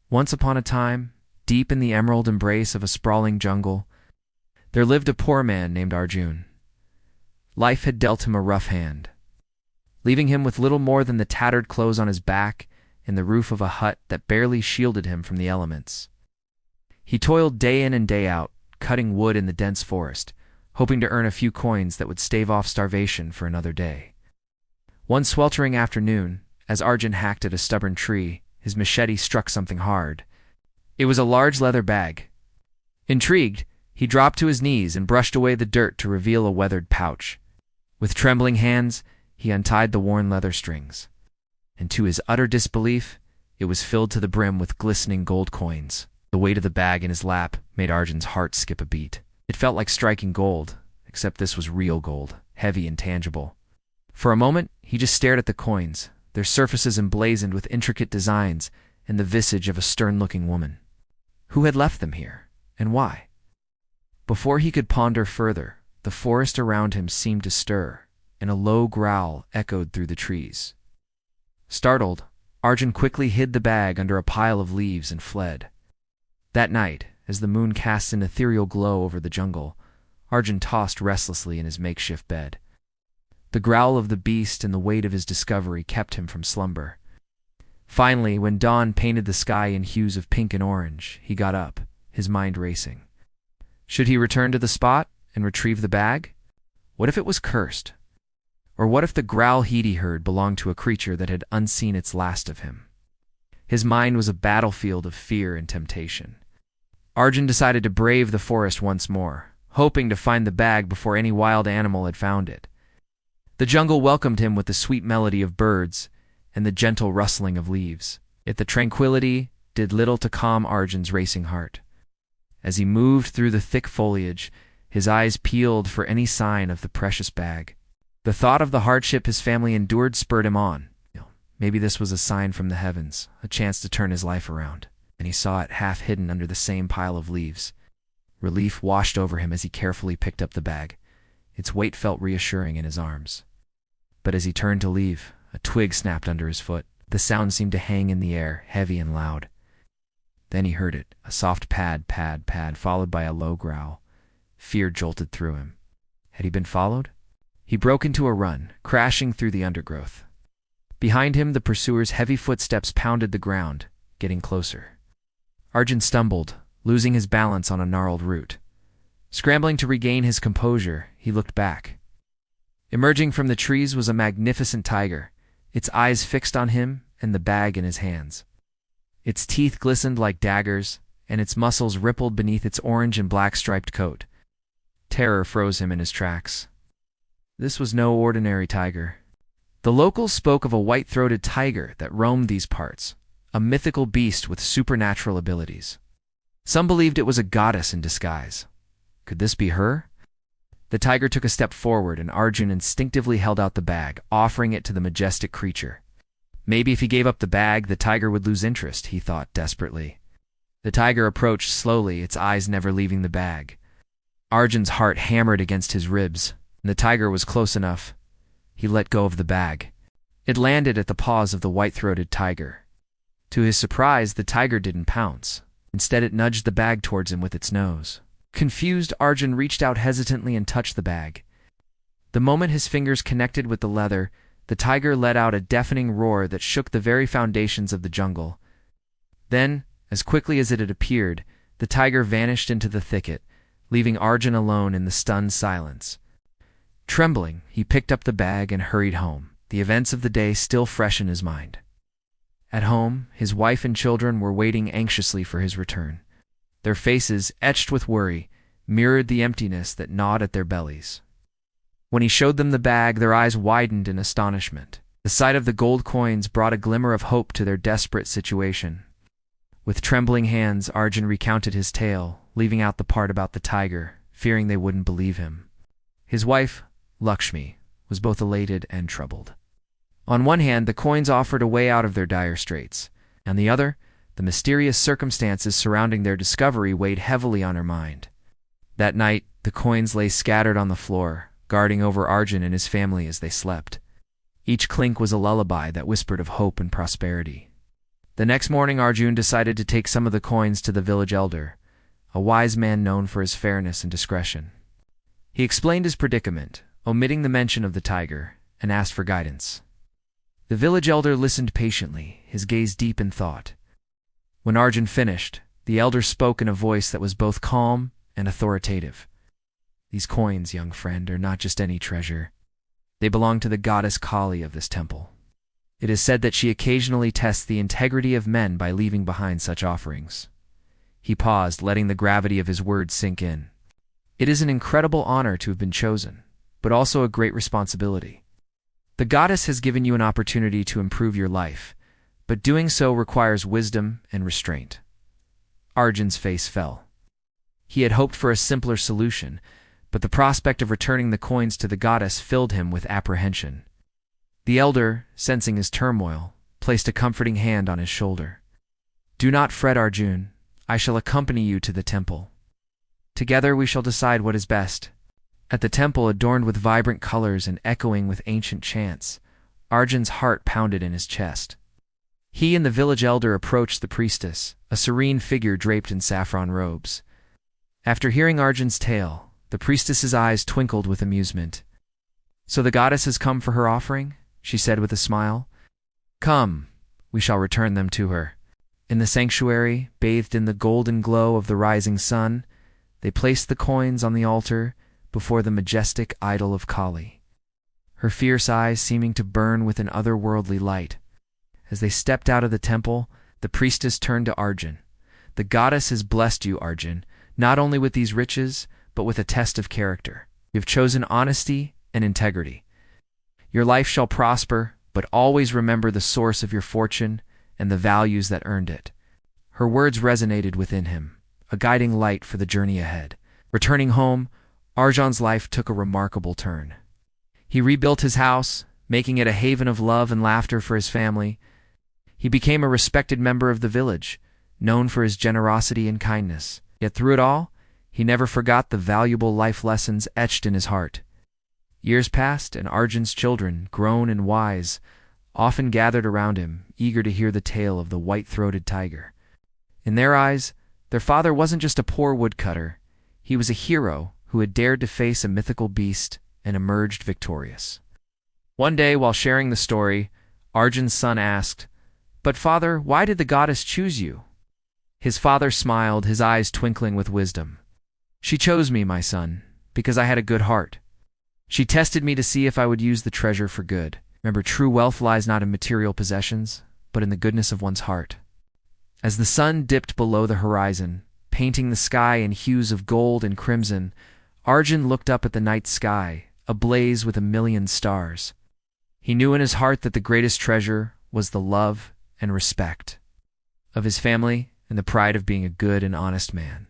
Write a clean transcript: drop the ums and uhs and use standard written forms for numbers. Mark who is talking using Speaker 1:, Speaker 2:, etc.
Speaker 1: Once upon a time, deep in the emerald embrace of a sprawling jungle, there lived a poor man named Arjun. Life had dealt him a rough hand, leaving him with little more than the tattered clothes on his back and the roof of a hut that barely shielded him from the elements. He toiled day in and day out, cutting wood in the dense forest, hoping to earn a few coins that would stave off starvation for another day. One sweltering afternoon, as Arjun hacked at a stubborn tree, his machete struck something hard. It was a large leather bag. Intrigued, he dropped to his knees and brushed away the dirt to reveal a weathered pouch. With trembling hands, he untied the worn leather strings, and to his utter disbelief, it was filled to the brim with glistening gold coins. The weight of the bag in his lap made Arjun's heart skip a beat. It felt like striking gold, except this was real gold, heavy and tangible. For a moment, he just stared at the coins, their surfaces emblazoned with intricate designs and the visage of a stern-looking woman. Who had left them here, and why? Before he could ponder further, the forest around him seemed to stir, and a low growl echoed through the trees. Startled, Arjun quickly hid the bag under a pile of leaves and fled. That night, as the moon cast an ethereal glow over the jungle, Arjun tossed restlessly in his makeshift bed. The growl of the beast and the weight of his discovery kept him from slumber. Finally, when dawn painted the sky in hues of pink and orange, he got up, his mind racing. Should he return to the spot and retrieve the bag? What if it was cursed? Or what if the growl he heard belonged to a creature that had unseen its last of him? His mind was a battlefield of fear and temptation. Arjun decided to brave the forest once more, hoping to find the bag before any wild animal had found it. The jungle welcomed him with the sweet melody of birds and the gentle rustling of leaves, yet the tranquility did little to calm Arjun's racing heart. As he moved through the thick foliage, his eyes peeled for any sign of the precious bag. The thought of the hardship his family endured spurred him on. Maybe this was a sign from the heavens, a chance to turn his life around, and he saw it half hidden under the same pile of leaves. Relief washed over him as he carefully picked up the bag. Its weight felt reassuring in his arms. But as he turned to leave, a twig snapped under his foot. The sound seemed to hang in the air, heavy and loud. Then he heard it, a soft pad, pad, pad, followed by a low growl. Fear jolted through him. Had he been followed? He broke into a run, crashing through the undergrowth. Behind him, the pursuer's heavy footsteps pounded the ground, getting closer. Arjun stumbled, losing his balance on a gnarled root. Scrambling to regain his composure, he looked back. Emerging from the trees was a magnificent tiger, its eyes fixed on him and the bag in his hands. Its teeth glistened like daggers, and its muscles rippled beneath its orange and black striped coat. Terror froze him in his tracks. This was no ordinary tiger. The locals spoke of a white-throated tiger that roamed these parts, a mythical beast with supernatural abilities. Some believed it was a goddess in disguise. Could this be her? The tiger took a step forward, and Arjun instinctively held out the bag, offering it to the majestic creature. Maybe if he gave up the bag, the tiger would lose interest, he thought desperately. The tiger approached slowly, its eyes never leaving the bag. Arjun's heart hammered against his ribs, and the tiger was close enough. He let go of the bag. It landed at the paws of the white-throated tiger. To his surprise, the tiger didn't pounce. Instead, it nudged the bag towards him with its nose. Confused, Arjun reached out hesitantly and touched the bag. The moment his fingers connected with the leather, the tiger let out a deafening roar that shook the very foundations of the jungle. Then, as quickly as it had appeared, the tiger vanished into the thicket, leaving Arjun alone in the stunned silence. Trembling, he picked up the bag and hurried home, the events of the day still fresh in his mind. At home, his wife and children were waiting anxiously for his return. Their faces, etched with worry, mirrored the emptiness that gnawed at their bellies. When he showed them the bag, their eyes widened in astonishment. The sight of the gold coins brought a glimmer of hope to their desperate situation. With trembling hands, Arjun recounted his tale, leaving out the part about the tiger, fearing they wouldn't believe him. His wife, Lakshmi, was both elated and troubled. On one hand, the coins offered a way out of their dire straits. On the other, the mysterious circumstances surrounding their discovery weighed heavily on her mind. That night, the coins lay scattered on the floor, guarding over Arjun and his family as they slept. Each clink was a lullaby that whispered of hope and prosperity. The next morning Arjun decided to take some of the coins to the village elder, a wise man known for his fairness and discretion. He explained his predicament, omitting the mention of the tiger, and asked for guidance. The village elder listened patiently, his gaze deep in thought. When Arjun finished, the elder spoke in a voice that was both calm and authoritative. "These coins, young friend, are not just any treasure. They belong to the goddess Kali of this temple. It is said that she occasionally tests the integrity of men by leaving behind such offerings." He paused, letting the gravity of his words sink in. "It is an incredible honor to have been chosen, but also a great responsibility. The goddess has given you an opportunity to improve your life, but doing so requires wisdom and restraint." Arjun's face fell. He had hoped for a simpler solution, but the prospect of returning the coins to the goddess filled him with apprehension. The elder, sensing his turmoil, placed a comforting hand on his shoulder. "Do not fret, Arjun. I shall accompany you to the temple. Together we shall decide what is best." At the temple, adorned with vibrant colors and echoing with ancient chants, Arjun's heart pounded in his chest. He and the village elder approached the priestess, a serene figure draped in saffron robes. After hearing Arjun's tale, the priestess's eyes twinkled with amusement. "So the goddess has come for her offering?" she said with a smile. "Come, we shall return them to her." In the sanctuary, bathed in the golden glow of the rising sun, they placed the coins on the altar before the majestic idol of Kali, her fierce eyes seeming to burn with an otherworldly light. As they stepped out of the temple, the priestess turned to Arjun. "The goddess has blessed you, Arjun, not only with these riches, but with a test of character. You have chosen honesty and integrity. Your life shall prosper, but always remember the source of your fortune and the values that earned it." Her words resonated within him, a guiding light for the journey ahead. Returning home, Arjun's life took a remarkable turn. He rebuilt his house, making it a haven of love and laughter for his family. He became a respected member of the village, known for his generosity and kindness. Yet through it all, he never forgot the valuable life lessons etched in his heart. Years passed, and Arjun's children, grown and wise, often gathered around him, eager to hear the tale of the white-throated tiger. In their eyes, their father wasn't just a poor woodcutter. He was a hero who had dared to face a mythical beast and emerged victorious. One day, while sharing the story, Arjun's son asked, "But father, why did the goddess choose you?" His father smiled, his eyes twinkling with wisdom. "She chose me, my son, because I had a good heart. She tested me to see if I would use the treasure for good. Remember, true wealth lies not in material possessions, but in the goodness of one's heart." As the sun dipped below the horizon, painting the sky in hues of gold and crimson, Arjun looked up at the night sky, ablaze with a million stars. He knew in his heart that the greatest treasure was the love and respect of his family and the pride of being a good and honest man.